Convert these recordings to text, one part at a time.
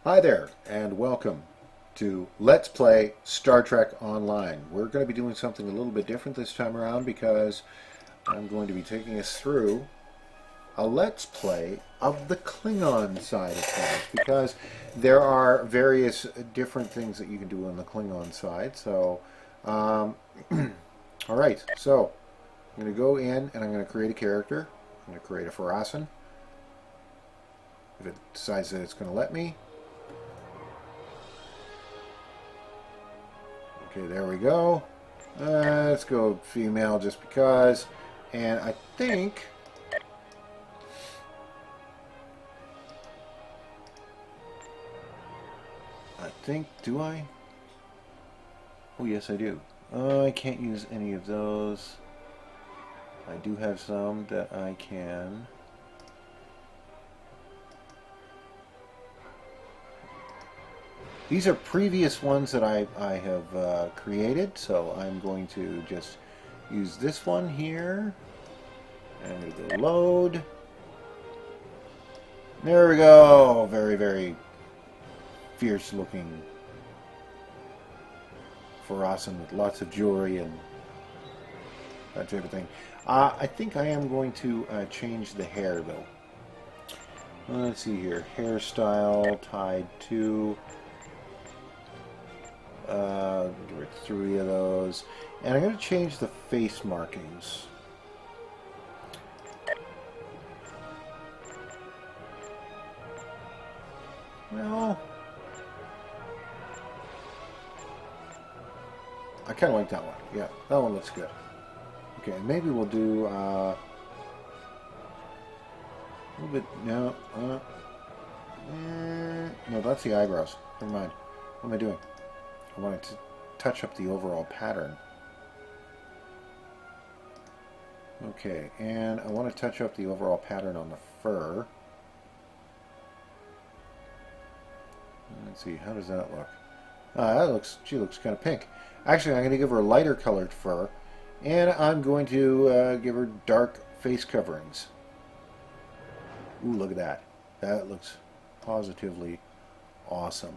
Hi there, and welcome to Let's Play Star Trek Online. We're going to be doing something a little bit different this time around because I'm going to be taking us through a Let's Play of the Klingon side of things, because there are various different things that you can do on the Klingon side. So, alright, so I'm going to go in and I'm going to create a character. I'm going to create a Farasan. If it decides that it's going to let me. Okay, there we go. Let's go female just because. And I think... do I? Oh, yes, I do. I can't use any of those. I do have some that I can. These are previous ones that I have created, so I'm going to just use this one here. And I'm going to go load. There we go. Very, very fierce looking Farasan with lots of jewelry and that type of thing. I think I am going to change the hair though. Let's see here. Hairstyle tied to... give it 3 of those. And I'm going to change the face markings. Well, I kind of like that one. Yeah, that one looks good. Okay, maybe we'll do a little bit. No, no, that's the eyebrows. Never mind. What am I doing? I wanted to touch up the overall pattern. Okay, and I want to touch up the overall pattern on the fur. Let's see, how does that look? She looks kind of pink. Actually, I'm going to give her a lighter colored fur, and I'm going to give her dark face coverings. Ooh, look at that. That looks positively awesome.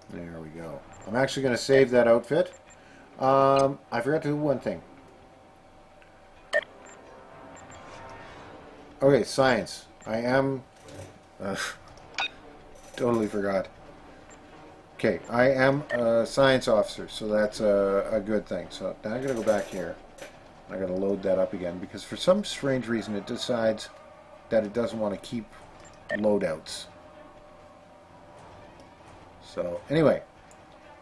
There we go. I'm actually going to save that outfit. I forgot to do one thing. Okay, science. I am... totally forgot. Okay, I am a science officer, so that's a good thing. So now I'm going to go back here. I got to load that up again, because for some strange reason it decides that it doesn't want to keep loadouts. So, anyway,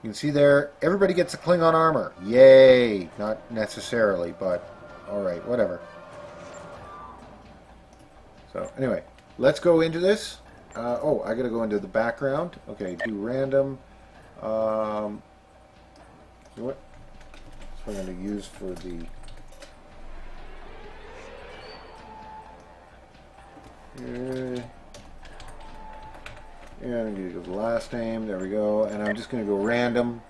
you can see there, everybody gets a Klingon armor. Yay! Not necessarily, but alright, whatever. So, anyway, let's go into this. Oh, I gotta go into the background. Okay, do random. You know what? That's what I'm gonna use for the... Yeah, I'm going to go the last name. There we go. And I'm just going to go random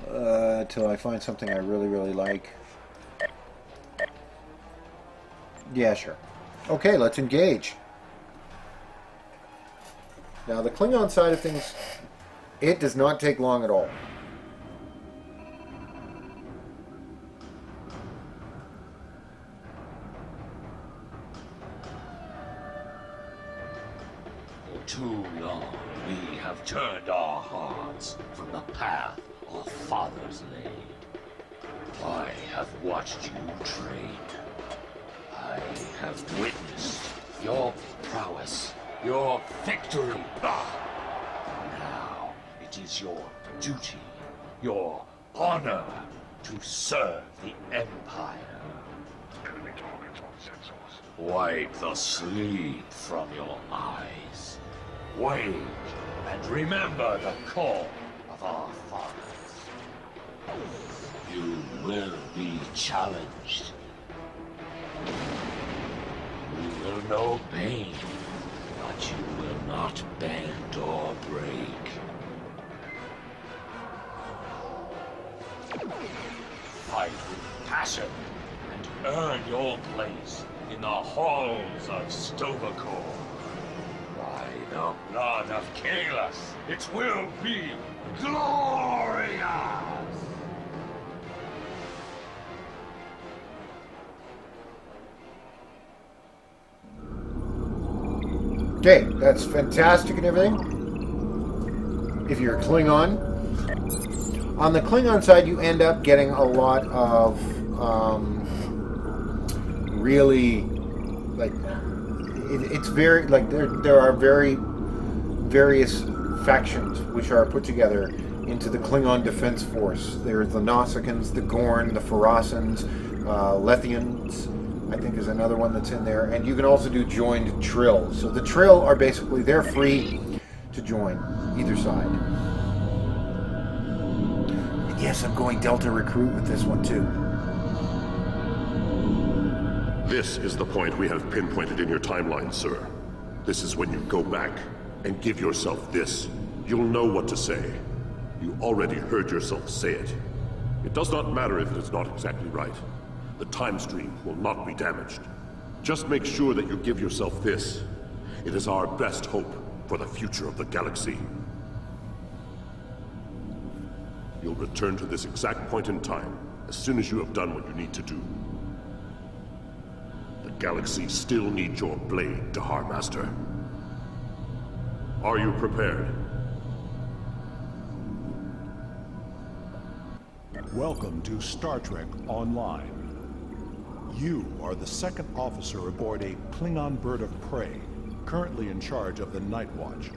until I find something I really, really like. Yeah, sure. Okay, let's engage. Now, the Klingon side of things, it does not take long at all. Too long we have turned our hearts from the path our fathers laid. I have watched you train. I have witnessed your prowess, your victory. Now it is your duty, your honor, to serve the Empire. Wipe the sleep from your eyes. Wait and remember the call of our fathers. You will be challenged. You will know pain, but you will not bend or break. Fight with passion and earn your place in the halls of Stovacor. By the blood of Kalis, it will be glorious! Okay, that's fantastic and everything. If you're a Klingon. On the Klingon side, you end up getting a lot of really, like, it's very, like, there are very various factions which are put together into the Klingon Defense Force. There's the Nausicaans, the Gorn, the Pharasans, Lethians, I think is another one that's in there. And you can also do joined Trill. So the Trill are basically, they're free to join either side. And yes, I'm going Delta Recruit with this one too. This is the point we have pinpointed in your timeline, sir. This is when you go back and give yourself this. You'll know what to say. You already heard yourself say it. It does not matter if it is not exactly right. The time stream will not be damaged. Just make sure that you give yourself this. It is our best hope for the future of the galaxy. You'll return to this exact point in time as soon as you have done what you need to do. The galaxy still needs your blade, Dahar Master. Are you prepared? Welcome to Star Trek Online. You are the second officer aboard a Klingon bird of prey, currently in charge of the Night Watch.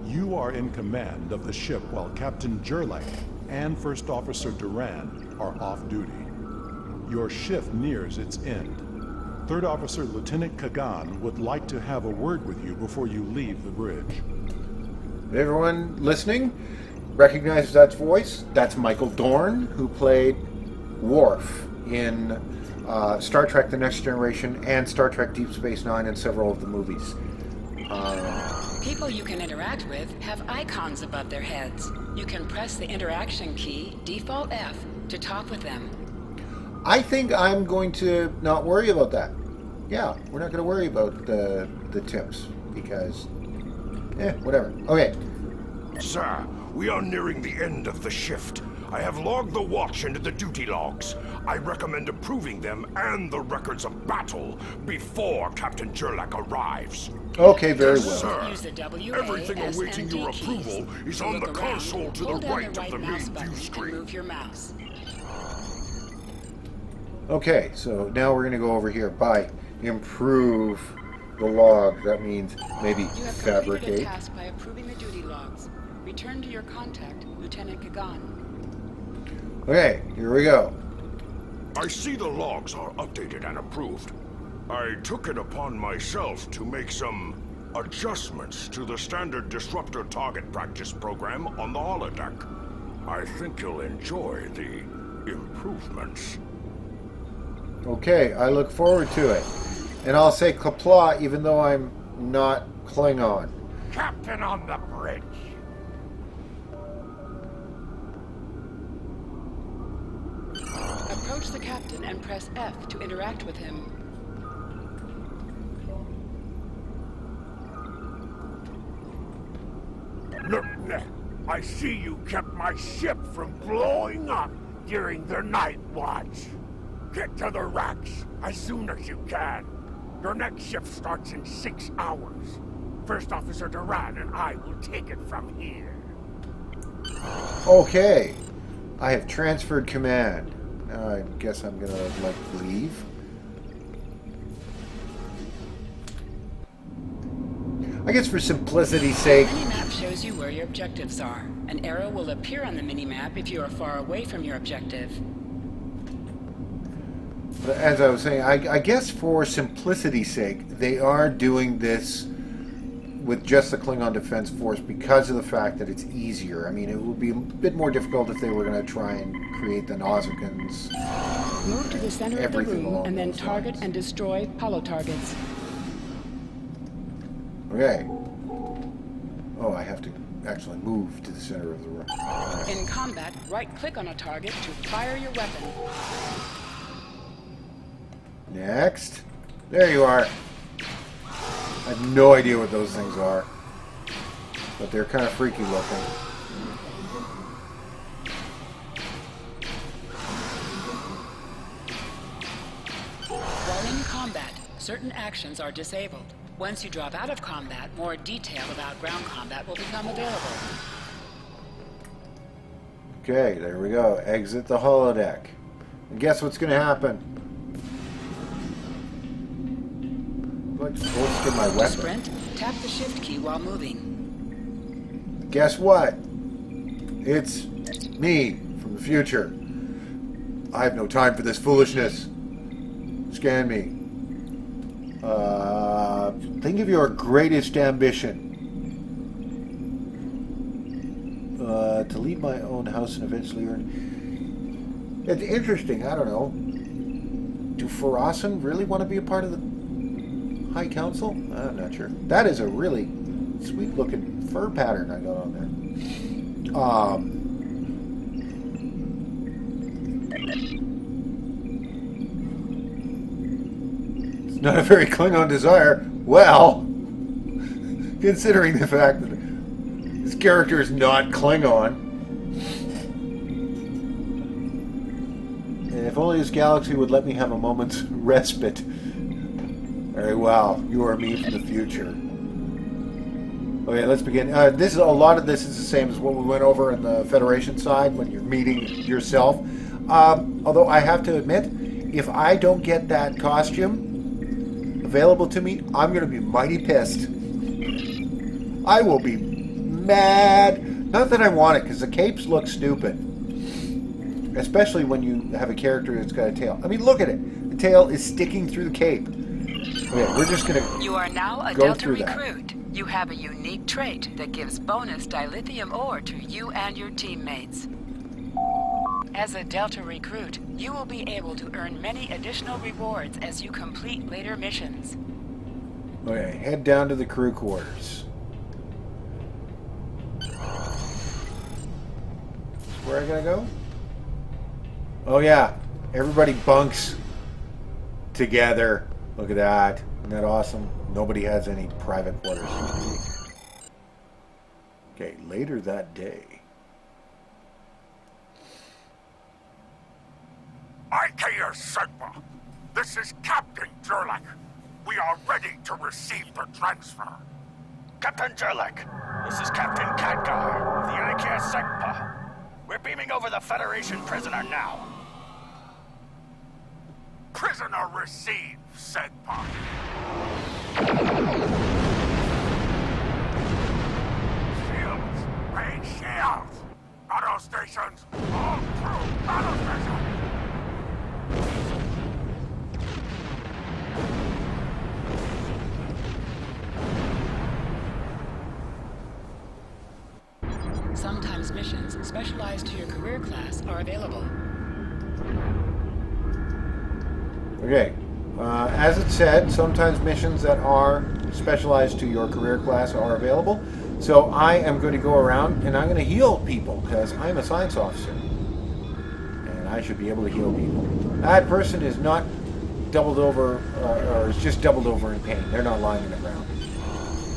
You are in command of the ship while Captain Jurlak and First Officer Duran are off duty. Your shift nears its end. Third Officer Lieutenant Kagan would like to have a word with you before you leave the bridge. Everyone listening recognizes that voice. That's Michael Dorn, who played Worf in Star Trek The Next Generation and Star Trek Deep Space Nine and several of the movies. People you can interact with have icons above their heads. You can press the interaction key, default F, to talk with them. I think I'm going to not worry about that. Yeah, we're not going to worry about the tips because, whatever. Okay. Sir, we are nearing the end of the shift. I have logged the watch into the duty logs. I recommend approving them and the records of battle before Captain Jurlak arrives. Okay, very well. Sir, Use the W, everything A, S, awaiting and D your keys. approval is To on look the around, console to the hold down right of the mouse main button view and screen. move your mouse. Okay, so now we're going to go over here. By improve the log, that means maybe You have completed a fabricate. task by approving the duty logs. Return to your contact, Lieutenant Kagan. Okay, here we go. I see the logs are updated and approved. I took it upon myself to make some adjustments to the standard disruptor target practice program on the holodeck. I think you'll enjoy the improvements. Okay, I look forward to it. And I'll say Kapla even though I'm not Klingon. Captain on the bridge. Approach the captain and press F to interact with him. Look, I see you kept my ship from blowing up during the night watch. Get to the racks as soon as you can. Your next shift starts in 6 hours. First Officer Duran and I will take it from here. Okay, I have transferred command. Now I guess I'm gonna leave. I guess for simplicity's sake. The mini-map shows you where your objectives are. An arrow will appear on the mini-map if you are far away from your objective. But as I was saying, I guess for simplicity's sake, they are doing this with just the Klingon Defense Force because of the fact that it's easier. I mean, it would be a bit more difficult if they were going to try and create the Nausicaans. Move to the center of the Everything room along and then those target lines. and destroy hollow targets. Okay. Oh, I have to actually move to the center of the room. In combat, right-click on a target to fire your weapon. Next. There you are. I have no idea what those things are. but they're kind of freaky looking. While in combat, certain actions are disabled. Once you drop out of combat, more detail about ground combat will become available. Okay, there we go. Exit the holodeck. And guess what's going to happen? Like forced in my To weapon. sprint, tap the shift key while moving. Guess what? It's me from the future. I have no time for this foolishness. Scan me. Think of your greatest ambition. To lead my own house and eventually earn... It's interesting, I don't know. Do Farasan really want to be a part of the High Council? I'm not sure. That is a really sweet looking fur pattern I got on there. It's not a very Klingon desire. Well, considering the fact that this character is not Klingon. And if only this galaxy would let me have a moment's respite. Very well, you are me from the future. Okay, let's begin. This is a lot of this is the same as what we went over in the Federation side when you're meeting yourself. Although I have to admit, if I don't get that costume available to me, I'm going to be mighty pissed. I will be mad. Not that I want it, because the capes look stupid. Especially when you have a character that's got a tail. I mean, look at it. The tail is sticking through the cape. Okay, we're just going to You are now a go Delta through that. recruit. You have a unique trait that gives bonus dilithium ore to you and your teammates. As a Delta recruit, you will be able to earn many additional rewards as you complete later missions. Okay, head down to the crew quarters. Where I gotta go? Oh yeah, everybody bunks together. Look at that. Isn't that awesome? Nobody has any private quarters. Okay, later that day. IKS Sigma, this is Captain Jurlek. We are ready to receive the transfer. Captain Jurlek, this is Captain Khadgar of the IKS Sigma. We're beaming over the Federation prisoner now. Prisoner received, Sigma. Shields, rain shields. Battle stations, all crew, battle stations. Sometimes missions specialized to your career class are available. Okay, as it said, sometimes missions that are specialized to your career class are available. So I am going to go around and I'm going to heal people because I'm a science officer. And I should be able to heal people. That person is not doubled over or is just doubled over in pain. They're not lying in the ground.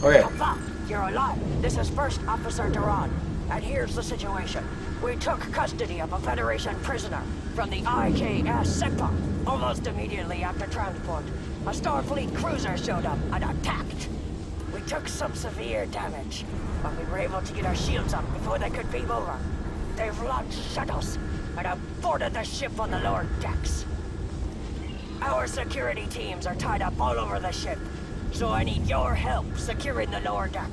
Okay. Papa, you're alive. This is First Officer Duran. And here's the situation. We took custody of a Federation prisoner from the IKS Sigma. Almost immediately after transport, a Starfleet cruiser showed up and attacked. We took some severe damage, but we were able to get our shields up before they could beam over. They've launched shuttles and have boarded the ship on the lower decks. Our security teams are tied up all over the ship, so I need your help securing the lower deck.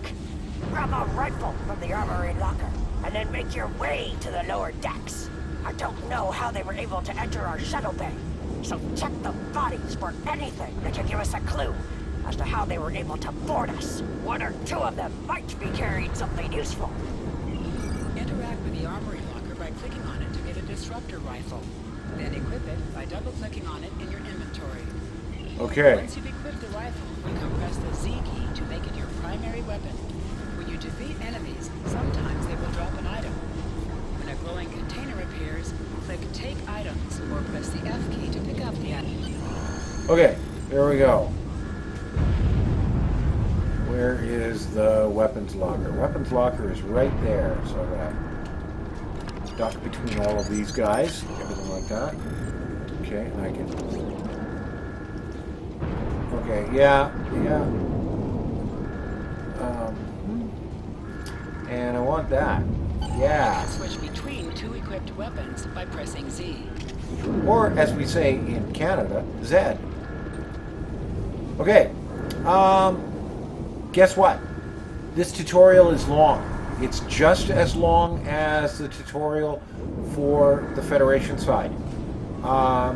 Grab a rifle from the armory locker, and then make your way to the lower decks. I don't know how they were able to enter our shuttle bay, so check the bodies for anything that could give us a clue as to how they were able to board us. One or two of them might be carrying something useful. Interact with the armory locker by clicking on it to get a disruptor rifle. Then equip it by double-clicking on it in your inventory. Okay. Once you've equipped the rifle, you can press the Z key to make it your primary weapon. When you defeat enemies, sometimes they will drop an item. When a glowing container appears, click Take Items or press the F key to pick up the item. Okay, there we go. Where is the weapons locker? Weapons locker is right there. So I'm going to duck between all of these guys. Everything like that. Okay, and I can... Okay, yeah. And I want that. Yeah. Switch between two equipped weapons by pressing Z. Or, as we say in Canada, Z. Okay. Guess what? This tutorial is long. It's just as long as the tutorial for the Federation side. I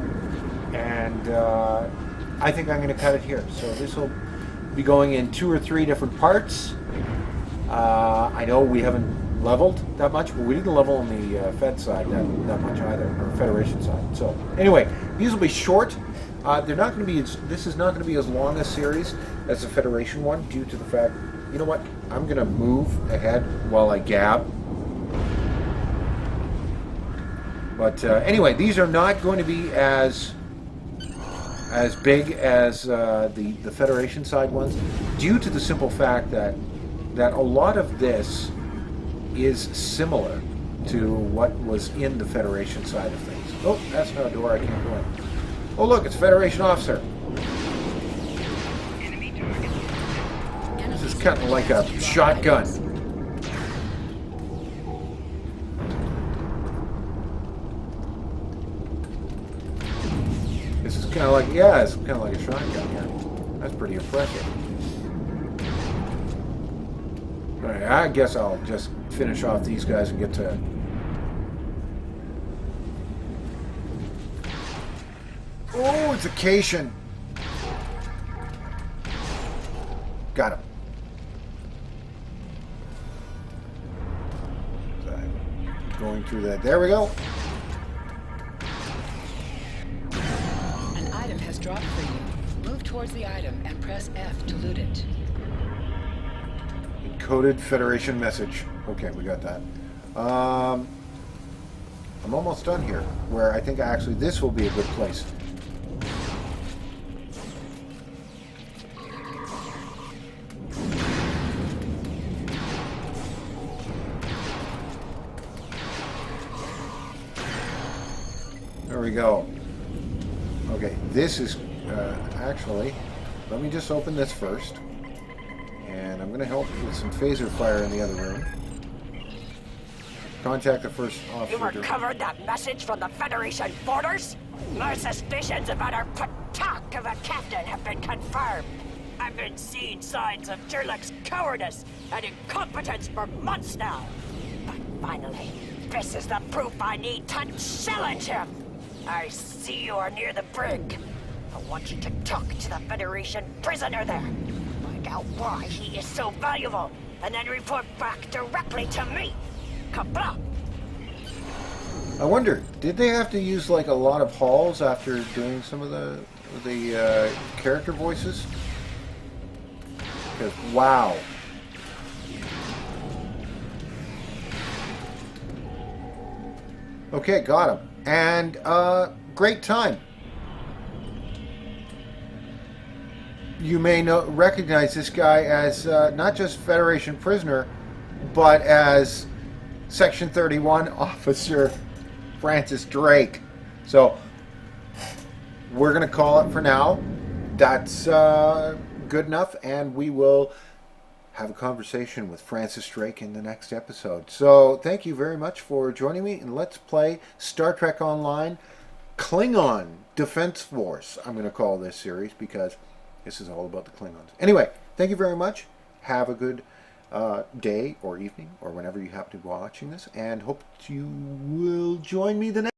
think I'm going to cut it here. So this will be going in 2 or 3 different parts. I know we haven't leveled that much, but we didn't level on the Fed side that much either, or Federation side. So anyway, these will be short. They're not going to be. This is not going to be as long a series as the Federation one, due to the fact. You know what? I'm going to move ahead while I gab. But anyway, these are not going to be as big as the Federation side ones, due to the simple fact that a lot of this is similar to what was in the Federation side of things. Oh, that's not a door I can't go in. Oh, look, it's a Federation officer. This is kind of like a shotgun. This is kind of like, yeah, it's kind of like a shotgun here. That's pretty impressive. All right, I guess I'll just finish off these guys and get to... Oh, it's a Cation. Got him. Going through that. There we go. An item has dropped for you. Move towards the item and press F to loot it. Encoded Federation message. Okay, we got that. I'm almost done here, where I think actually this will be a good place. There we go. Okay, this is actually, let me just open this first. And I'm going to help with some phaser fire in the other room. Contact the first officer. You recovered that message from the Federation borders? My suspicions about our attack of a captain have been confirmed. I've been seeing signs of Jerlik's cowardice and incompetence for months now. But finally, this is the proof I need to challenge him. I see you are near the brig. I want you to talk to the Federation prisoner there. Find out why he is so valuable, and then report back directly to me. Kabla! I wonder, did they have to use like a lot of halls after doing some of the character voices? Because wow. Okay, got him. And great time. You may recognize this guy as not just Federation prisoner, but as Section 31 Officer Francis Drake. So we're going to call it for now. That's good enough, and we will have a conversation with Francis Drake in the next episode. So thank you very much for joining me, and let's play Star Trek Online Klingon Defense Force. I'm going to call this series because this is all about the Klingons. Anyway, thank you very much. Have a good day or evening or whenever you happen to be watching this, and hope you will join me the next